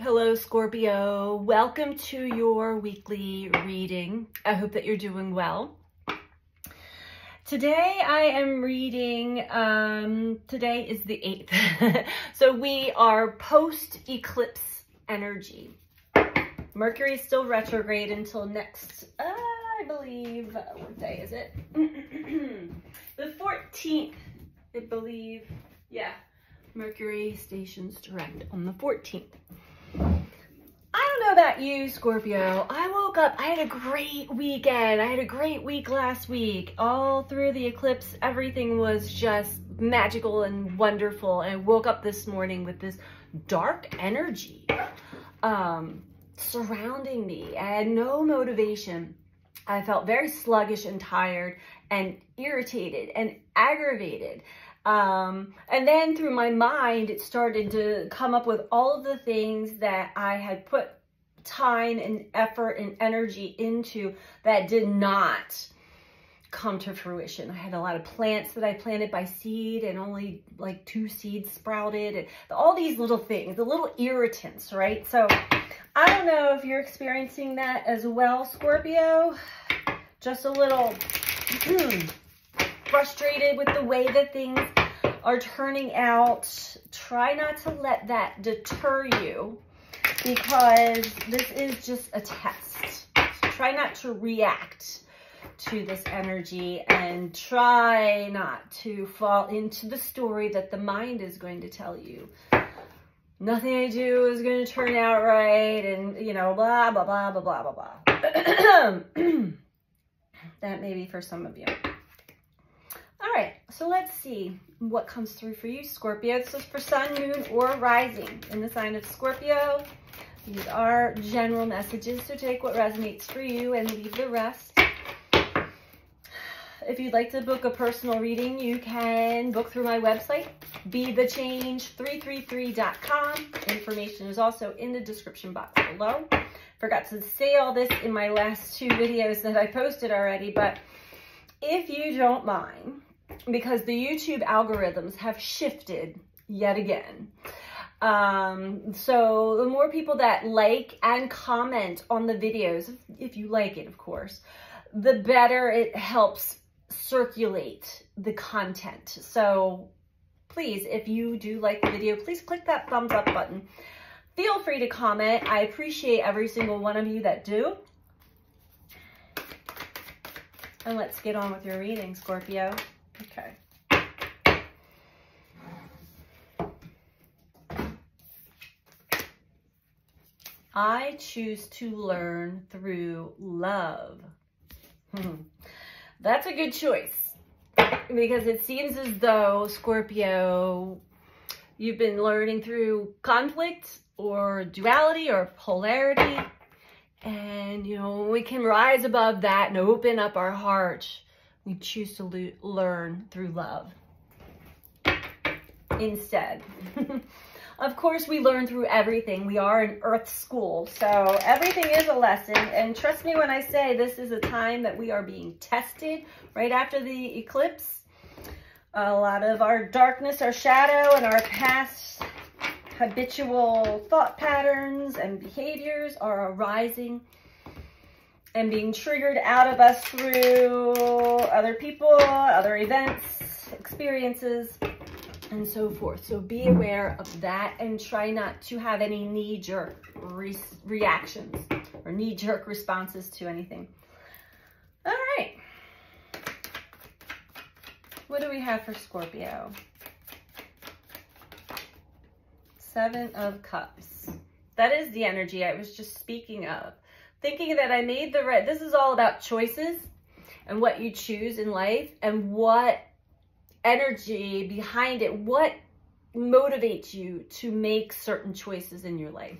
Hello, Scorpio. Welcome to your weekly reading. I hope that you're doing well. Today I am reading, today is the 8th. So we are post-eclipse energy. Mercury is still retrograde until next, I believe, what day is it? The 14th, I believe. Yeah, Mercury stations direct on the 14th. I don't know about you, Scorpio. I woke up, I had a great weekend. I had a great week last week. All through the eclipse, everything was just magical and wonderful. And I woke up this morning with this dark energy surrounding me. I had no motivation. I felt very sluggish and tired and irritated and aggravated. And then through my mind, it started to come up with all of the things that I had put time and effort and energy into that did not come to fruition. I had a lot of plants that I planted by seed and only like 2 seeds sprouted, and all these little things, the little irritants, right? So I don't know if you're experiencing that as well, Scorpio. Just a little frustrated with the way that things are turning out. Try not to let that deter you, because this is just a test. So try not to react to this energy, and try not to fall into the story that the mind is going to tell you. Nothing I do is going to turn out right, and, you know, blah, blah, blah, blah, blah, blah, blah. That may be for some of you. All right, so let's see what comes through for you, Scorpio. This is for sun, moon, or rising in the sign of Scorpio. These are general messages, so take what resonates for you and leave the rest. If you'd like to book a personal reading, you can book through my website, BeTheChange333.com. Information is also in the description box below. Forgot to say all this in my last 2 videos that I posted already, but if you don't mind, because the YouTube algorithms have shifted yet again. So the more people that like and comment on the videos, if you like it, of course, the better it helps circulate the content. So please, if you do like the video, please click that thumbs up button. Feel free to comment. I appreciate every single one of you that do. And let's get on with your reading, Scorpio. Okay. I choose to learn through love. That's a good choice, because it seems as though, Scorpio, you've been learning through conflict or duality or polarity. And, you know, we can rise above that and open up our heart. We choose to learn through love instead. Of course, we learn through everything. We are an earth school, so everything is a lesson. And trust me when I say this is a time that we are being tested right after the eclipse. A lot of our darkness, our shadow, and our past habitual thought patterns and behaviors are arising and being triggered out of us through other people, other events, experiences, and so forth. So be aware of that and try not to have any knee-jerk reactions or knee-jerk responses to anything. All right. What do we have for Scorpio? 7 of Cups. That is the energy I was just speaking of. Thinking that I made the right, this is all about choices and what you choose in life and what energy behind it, what motivates you to make certain choices in your life.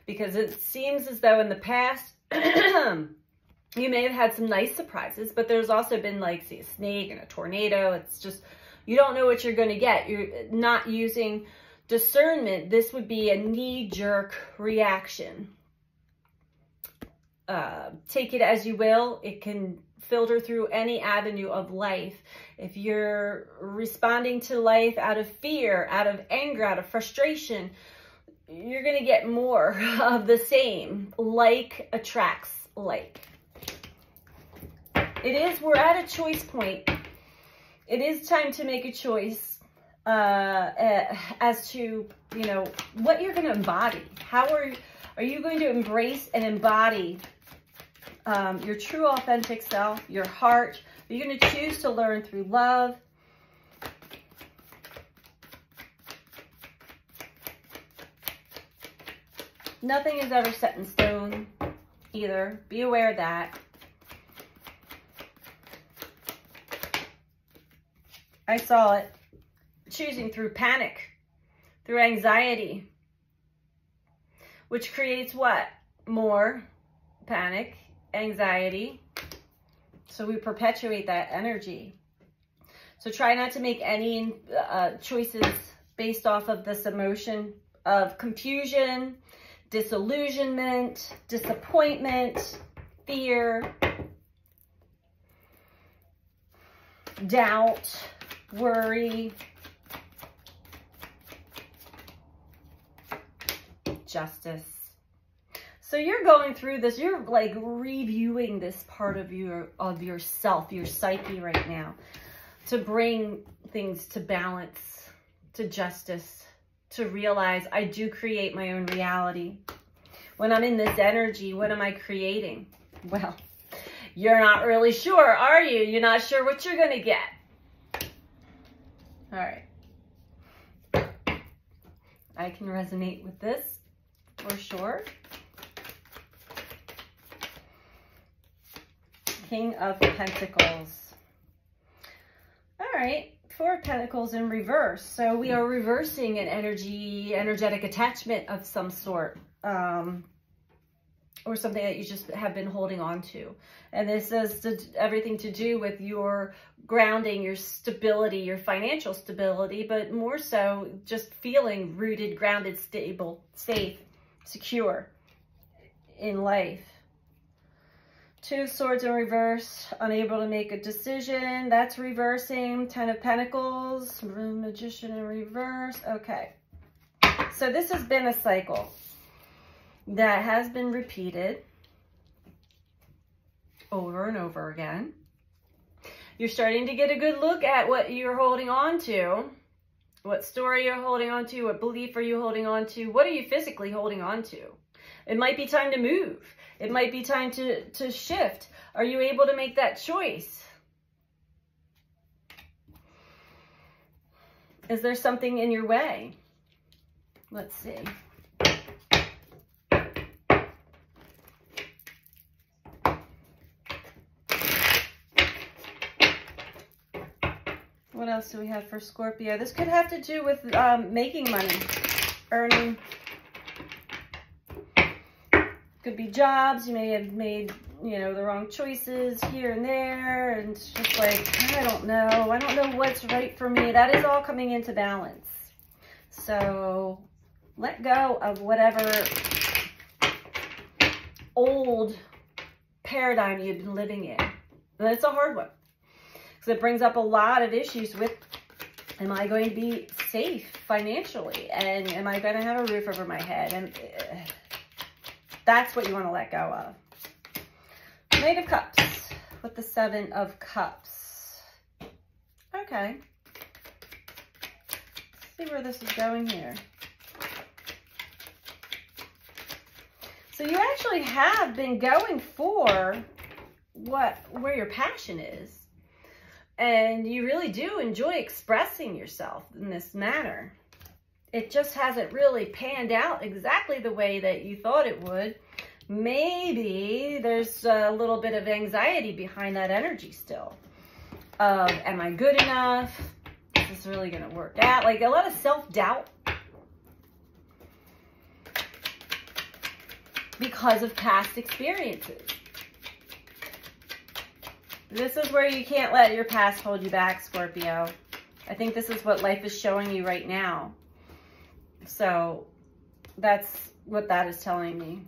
Because it seems as though in the past, you may have had some nice surprises, but there's also been like, see, a snake and a tornado. It's just, you don't know what you're going to get. You're not using discernment. This would be a knee-jerk reaction. Take it as you will. It can filter through any avenue of life. If you're responding to life out of fear, out of anger, out of frustration, you're going to get more of the same. Like attracts like. We're at a choice point. It is time to make a choice as to, you know, what you're going to embody. How are you going to embrace and embody your true authentic self, your heart? Are you going to choose to learn through love? Nothing is ever set in stone either. Be aware of that. I saw it. Choosing through panic, through anxiety, which creates what? More panic, anxiety. So we perpetuate that energy. So try not to make any choices based off of this emotion of confusion, disillusionment, disappointment, fear, doubt, worry, justice. So you're going through this, you're like reviewing this part of yourself, your psyche right now, to bring things to balance, to justice, to realize I do create my own reality. When I'm in this energy, what am I creating? Well, you're not really sure, are you? You're not sure what you're going to get. All right. I can resonate with this for sure. King of Pentacles. All right. Four of Pentacles in reverse. So we are reversing an energetic attachment of some sort. Or something that you just have been holding on to. And this has everything to do with your grounding, your stability, your financial stability, but more so just feeling rooted, grounded, stable, safe, secure in life. Two of Swords in reverse, unable to make a decision. That's reversing. Ten of Pentacles, Magician in reverse. Okay. So this has been a cycle that has been repeated over and over again. You're starting to get a good look at what you're holding on to, what story you're holding on to, what belief are you holding on to, what are you physically holding on to? It might be time to move. It might be time to shift. Are you able to make that choice? Is there something in your way? Let's see. What else do we have for Scorpio? This could have to do with making money, earning. Could be jobs. You may have made, you know, the wrong choices here and there. And it's just like, I don't know. I don't know what's right for me. That is all coming into balance. So let go of whatever old paradigm you've been living in. And it's a hard one. Because it brings up a lot of issues with, am I going to be safe financially? And am I going to have a roof over my head? And that's what you want to let go of. Knight of Cups with the Seven of Cups. Okay. Let's see where this is going here. So you actually have been going for where your passion is. And you really do enjoy expressing yourself in this manner. It just hasn't really panned out exactly the way that you thought it would. Maybe there's a little bit of anxiety behind that energy still. Am I good enough? Is this really going to work out? Like a lot of self-doubt. Because of past experiences. This is where you can't let your past hold you back, Scorpio. I think this is what life is showing you right now. So that's what that is telling me.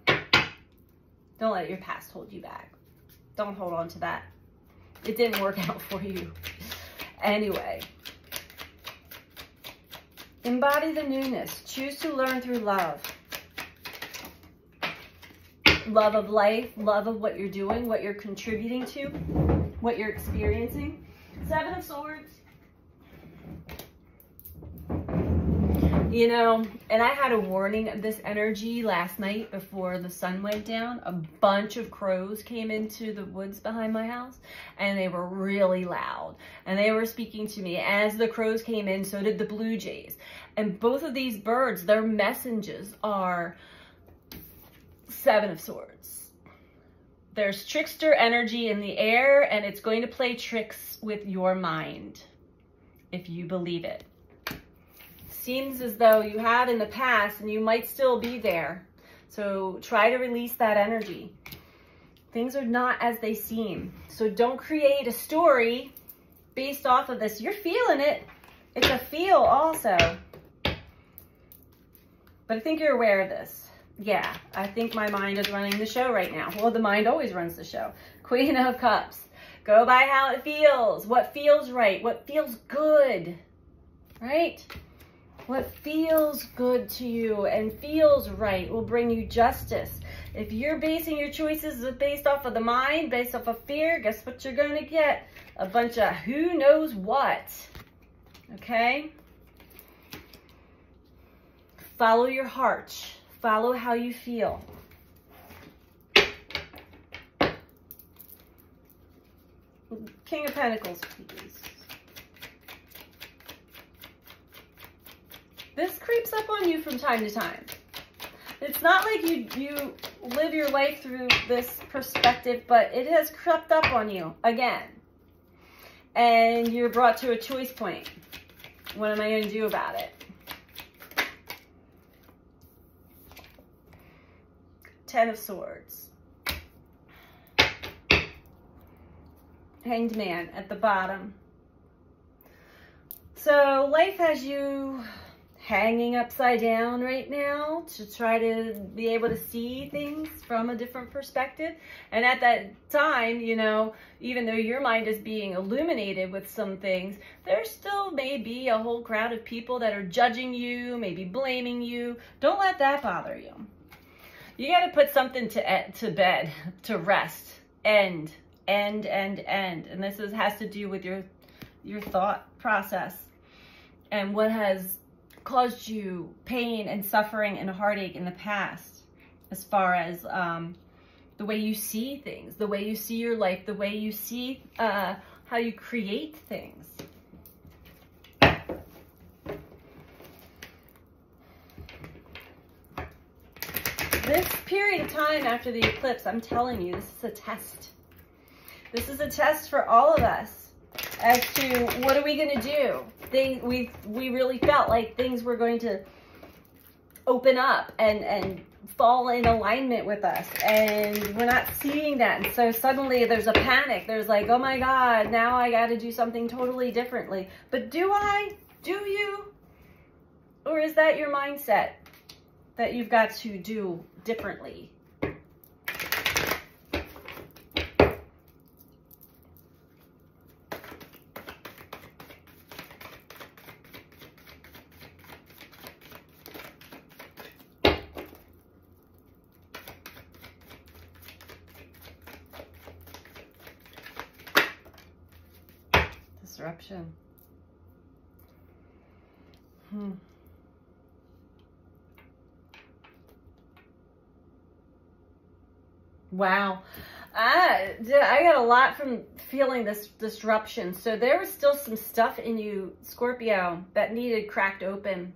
Don't let your past hold you back. Don't hold on to that. It didn't work out for you. Anyway. Embody the newness. Choose to learn through love. Love of life, love of what you're doing, what you're contributing to, what you're experiencing. 7 of Swords. You know, and I had a warning of this energy last night before the sun went down. A bunch of crows came into the woods behind my house, and they were really loud. And they were speaking to me. As the crows came in, so did the blue jays. And both of these birds, their messages are 7 of Swords. There's trickster energy in the air, and it's going to play tricks with your mind, if you believe it. Seems as though you have in the past, and you might still be there. So try to release that energy. Things are not as they seem. So don't create a story based off of this. You're feeling it. It's a feel also. But I think you're aware of this. Yeah, I think my mind is running the show right now. Well, the mind always runs the show. Queen of Cups. Go by how it feels. What feels right? What feels good? Right? What feels good to you and feels right will bring you justice. If you're basing your choices based off of the mind, based off of fear, guess what you're going to get? A bunch of who knows what. Okay? Follow your heart. Follow how you feel. King of Pentacles, please. This creeps up on you from time to time. It's not like you live your life through this perspective, but it has crept up on you again. And you're brought to a choice point. What am I going to do about it? 10 of Swords. Hanged Man at the bottom. So life has you hanging upside down right now to try to be able to see things from a different perspective. And at that time, you know, even though your mind is being illuminated with some things, there still may be a whole crowd of people that are judging you, maybe blaming you. Don't let that bother you. You got to put something to bed, to rest, end. And this has to do with your thought process and what has caused you pain and suffering and heartache in the past, as far as the way you see things, the way you see your life, the way you see how you create things. This period of time after the eclipse, I'm telling you, this is a test. This is a test for all of us as to what are we going to do. We really felt like things were going to open up and fall in alignment with us, and we're not seeing that. And so suddenly there's a panic. There's like, oh my God, now I got to do something totally differently. But do I? Do you? Or is that your mindset that you've got to do differently? Disruption. Wow. I got a lot from feeling this disruption. So there was still some stuff in you, Scorpio, that needed cracked open.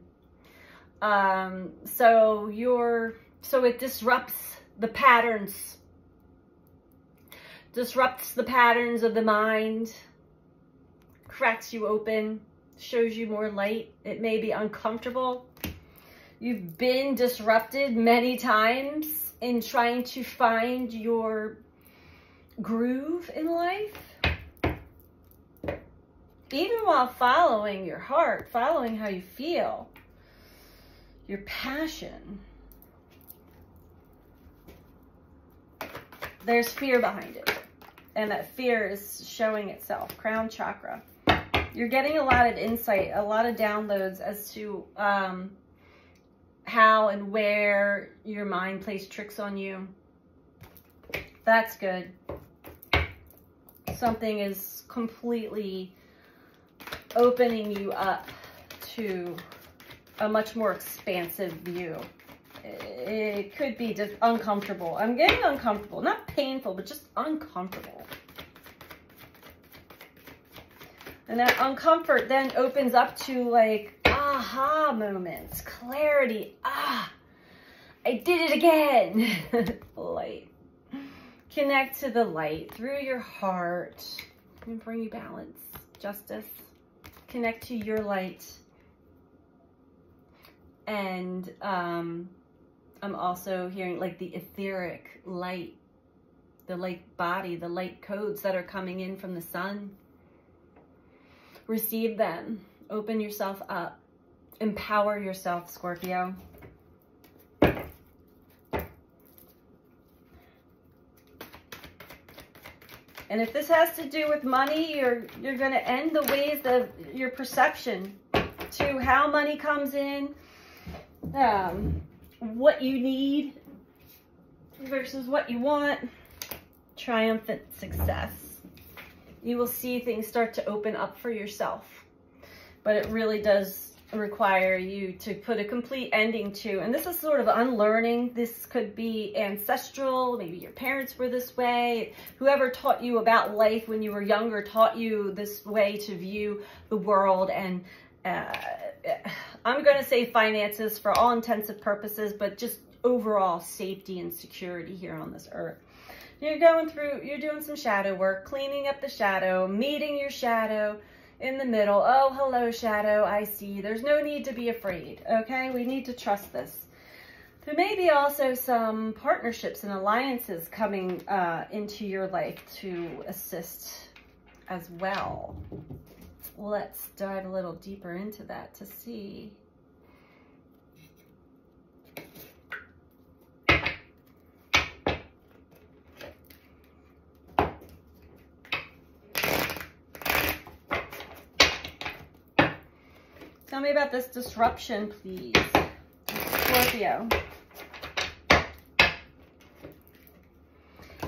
So it disrupts the patterns. Disrupts the patterns of the mind. Cracks you open. Shows you more light. It may be uncomfortable. You've been disrupted many times in trying to find your groove in life. Even while following your heart, following how you feel, your passion. There's fear behind it. And that fear is showing itself. Crown chakra. You're getting a lot of insight, a lot of downloads as to how and where your mind plays tricks on you. That's good. Something is completely opening you up to a much more expansive view. It could be just uncomfortable. I'm getting uncomfortable, not painful, but just uncomfortable. And that uncomfort then opens up to like aha moments, clarity. Ah, I did it again. Light. Connect to the light through your heart and bring you balance, justice. Connect to your light. And I'm also hearing like the etheric light, the light body, the light codes that are coming in from the sun. Receive them. Open yourself up. Empower yourself, Scorpio. And if this has to do with money, you're going to end the ways of your perception to how money comes in, what you need versus what you want. Triumphant success. You will see things start to open up for yourself. But it really does require you to put a complete ending to, and this is sort of unlearning. This could be ancestral. Maybe your parents were this way. Whoever taught you about life when you were younger taught you this way to view the world. And I'm going to say finances for all intensive purposes, but just overall safety and security here on this earth. You're doing some shadow work, cleaning up the shadow, meeting your shadow in the middle. Oh, hello, shadow. I see. There's no need to be afraid. Okay. We need to trust this. There may be also some partnerships and alliances coming into your life to assist as well. Let's dive a little deeper into that to see. Tell me about this disruption, please, Scorpio.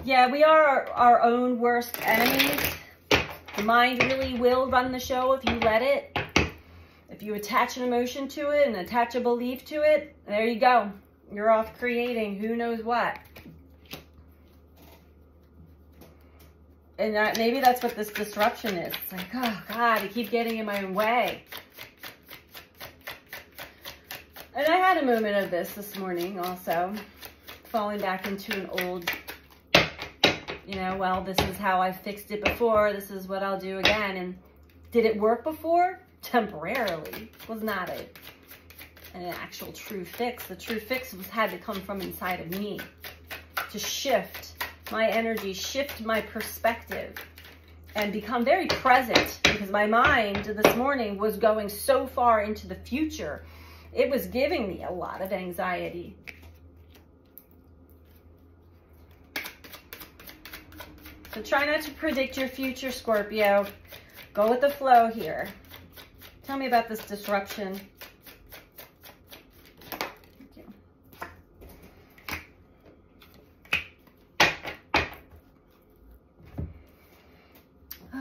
Yeah, we are our own worst enemies. The mind really will run the show if you let it. If you attach an emotion to it and attach a belief to it, there you go. You're off creating who knows what. And maybe that's what this disruption is. It's like, oh, God, I keep getting in my own way. And I had a moment of this morning also, falling back into an old, you know, well, this is how I fixed it before. This is what I'll do again. And did it work before? Temporarily. Was not an actual true fix. The true fix had to come from inside of me to shift my energy, shift my perspective, and become very present, because my mind this morning was going so far into the future. It was giving me a lot of anxiety. So try not to predict your future, Scorpio. Go with the flow here. Tell me about this disruption. Thank you.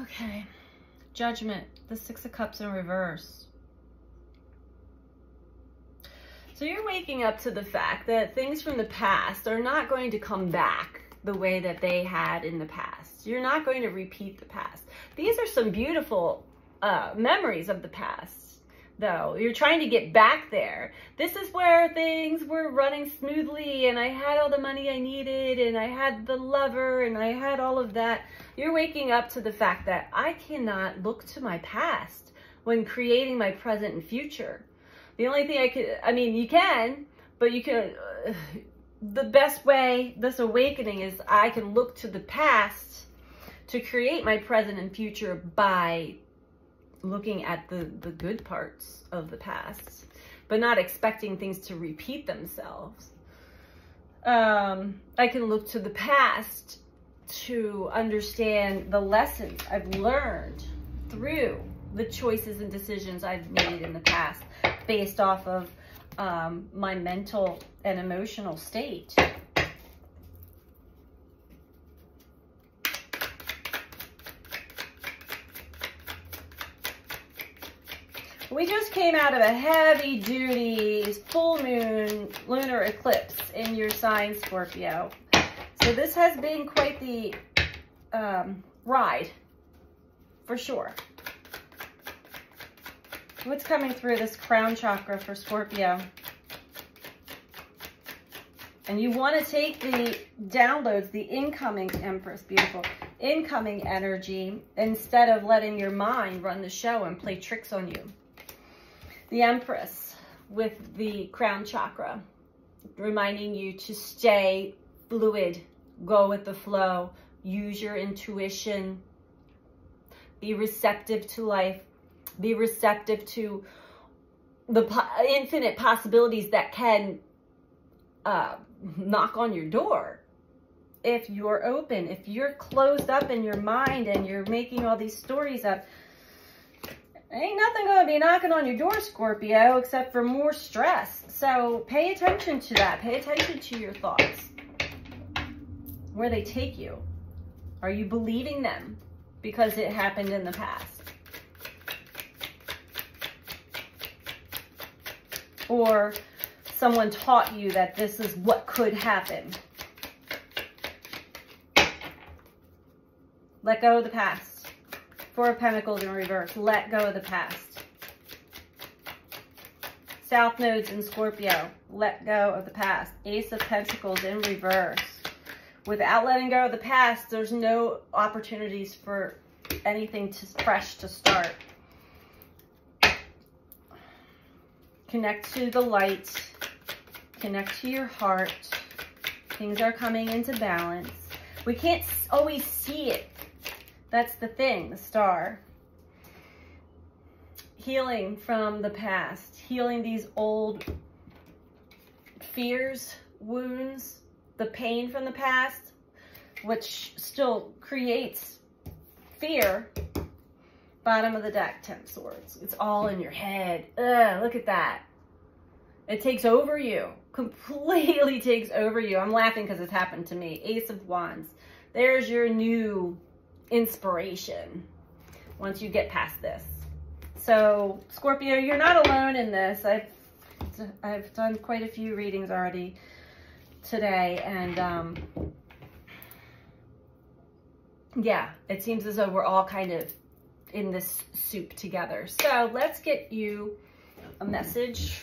Okay. Judgment. The Six of Cups in reverse. So you're waking up to the fact that things from the past are not going to come back the way that they had in the past. You're not going to repeat the past. These are some beautiful memories of the past, though. You're trying to get back there. This is where things were running smoothly, and I had all the money I needed, and I had the lover, and I had all of that. You're waking up to the fact that I cannot look to my past when creating my present and future. The only thing you can, but you can, the best way, this awakening is I can look to the past to create my present and future by looking at the good parts of the past, but not expecting things to repeat themselves. I can look to the past to understand the lessons I've learned through the choices and decisions I've made in the past based off of my mental and emotional state. We just came out of a heavy-duty full moon lunar eclipse in your sign, Scorpio. So this has been quite the ride, for sure. What's coming through this crown chakra for Scorpio? And you want to take the downloads, the incoming Empress, beautiful, incoming energy, instead of letting your mind run the show and play tricks on you. The Empress with the crown chakra, reminding you to stay fluid, go with the flow, use your intuition, be receptive to life, be receptive to the infinite possibilities that can knock on your door. If you're open, if you're closed up in your mind and you're making all these stories up, ain't nothing going to be knocking on your door, Scorpio, except for more stress. So pay attention to that. Pay attention to your thoughts, where they take you. Are you believing them because it happened in the past? Or someone taught you that this is what could happen. Let go of the past. Four of Pentacles in reverse. Let go of the past. South nodes in Scorpio. Let go of the past. Ace of Pentacles in reverse. Without letting go of the past, there's no opportunities for anything fresh to start. Connect to the light. Connect to your heart. Things are coming into balance. We can't always see it. That's the thing, the star. Healing from the past. Healing these old fears, wounds, the pain from the past, which still creates fear. Bottom of the deck, 10 of Swords. It's all in your head. Ugh, look at that. It takes over you. Completely takes over you. I'm laughing because it's happened to me. Ace of Wands. There's your new inspiration once you get past this. So Scorpio, you're not alone in this. I've done quite a few readings already today, and yeah, it seems as though we're all kind of in this soup together. So let's get you a message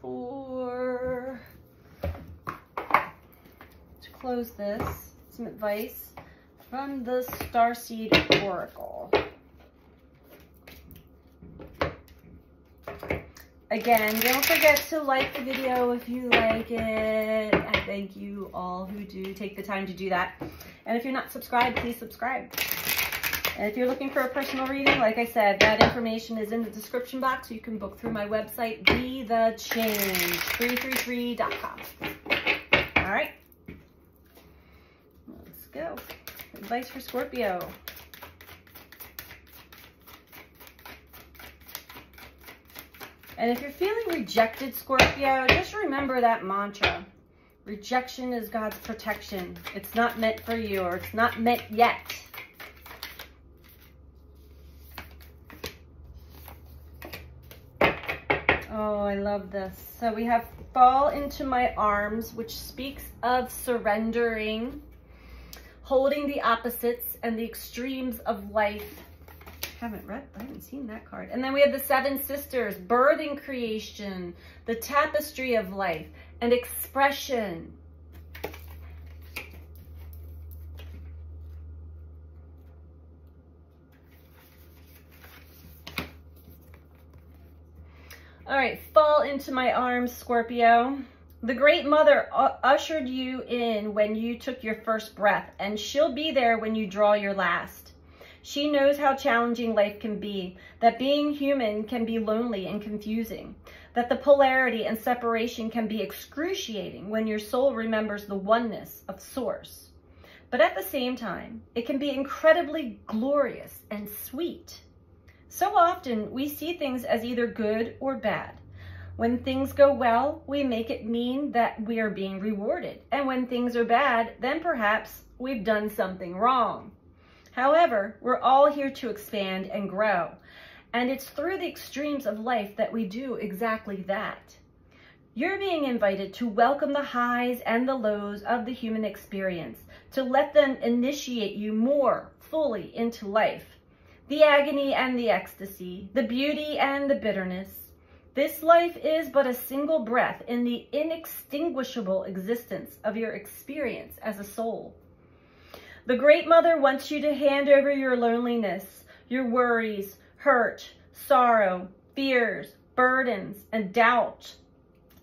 for to close this, some advice from the Starseed Oracle. Again, don't forget to like the video if you like it. I thank you all who do take the time to do that. And if you're not subscribed, please subscribe. And if you're looking for a personal reading, like I said, that information is in the description box. You can book through my website, BeTheChange333.com. All right, let's go. Advice for Scorpio. And if you're feeling rejected, Scorpio, just remember that mantra. Rejection is God's protection. It's not meant for you, or it's not meant yet. Oh, I love this. So we have fall into my arms, which speaks of surrendering, holding the opposites and the extremes of life. I haven't seen that card. And then we have the Seven Sisters, birthing creation, the tapestry of life, and expression. All right, fall into my arms, Scorpio. The Great Mother ushered you in when you took your first breath, and she'll be there when you draw your last. She knows how challenging life can be, that being human can be lonely and confusing, that the polarity and separation can be excruciating when your soul remembers the oneness of Source. But at the same time, it can be incredibly glorious and sweet. So often we see things as either good or bad. When things go well, we make it mean that we are being rewarded. And when things are bad, then perhaps we've done something wrong. However, we're all here to expand and grow. And it's through the extremes of life that we do exactly that. You're being invited to welcome the highs and the lows of the human experience, to let them initiate you more fully into life. The agony and the ecstasy, the beauty and the bitterness. This life is but a single breath in the inextinguishable existence of your experience as a soul. The Great Mother wants you to hand over your loneliness, your worries, hurt, sorrow, fears, burdens, and doubt,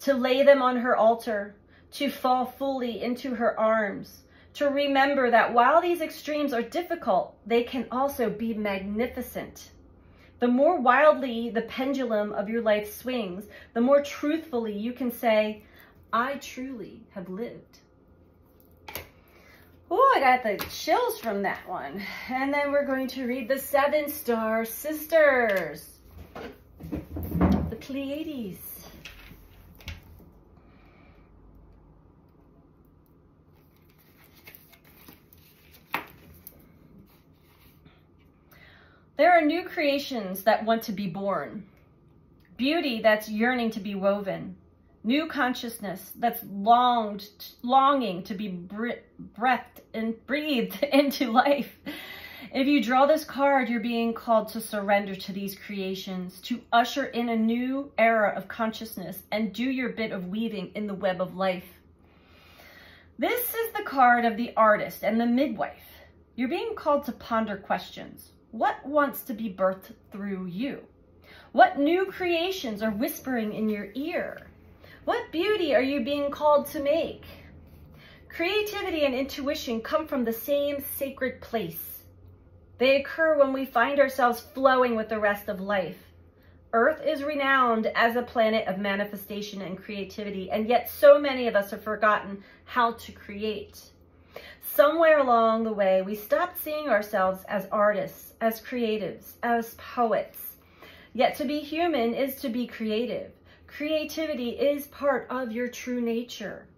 to lay them on her altar, to fall fully into her arms, to remember that while these extremes are difficult, they can also be magnificent. The more wildly the pendulum of your life swings, the more truthfully you can say, I truly have lived. Oh, I got the chills from that one. And then we're going to read the 7-star sisters, the Pleiades. There are new creations that want to be born, beauty that's yearning to be woven, new consciousness that's longing to be breathed into life. If you draw this card, you're being called to surrender to these creations, to usher in a new era of consciousness and do your bit of weaving in the web of life. This is the card of the artist and the midwife. You're being called to ponder questions. What wants to be birthed through you? What new creations are whispering in your ear? What beauty are you being called to make? Creativity and intuition come from the same sacred place. They occur when we find ourselves flowing with the rest of life. Earth is renowned as a planet of manifestation and creativity, and yet so many of us have forgotten how to create. Somewhere along the way, we stopped seeing ourselves as artists, as creatives, as poets. Yet to be human is to be creative. Creativity is part of your true nature.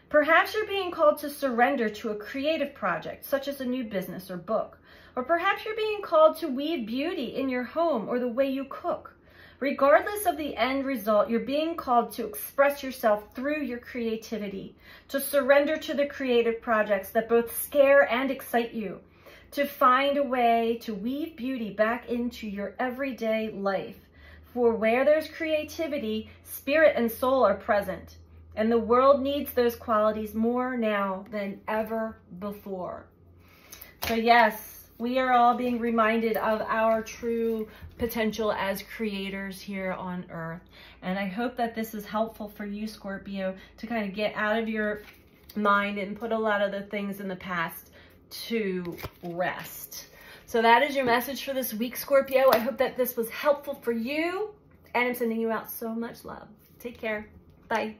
Perhaps you're being called to surrender to a creative project, such as a new business or book. Or perhaps you're being called to weave beauty in your home or the way you cook. Regardless of the end result, you're being called to express yourself through your creativity, to surrender to the creative projects that both scare and excite you, to find a way to weave beauty back into your everyday life. For where there's creativity, spirit and soul are present, and the world needs those qualities more now than ever before. So yes, we are all being reminded of our true potential as creators here on Earth. And I hope that this is helpful for you, Scorpio, to kind of get out of your mind and put a lot of the things in the past to rest. So that is your message for this week, Scorpio. I hope that this was helpful for you, and I'm sending you out so much love. Take care. Bye.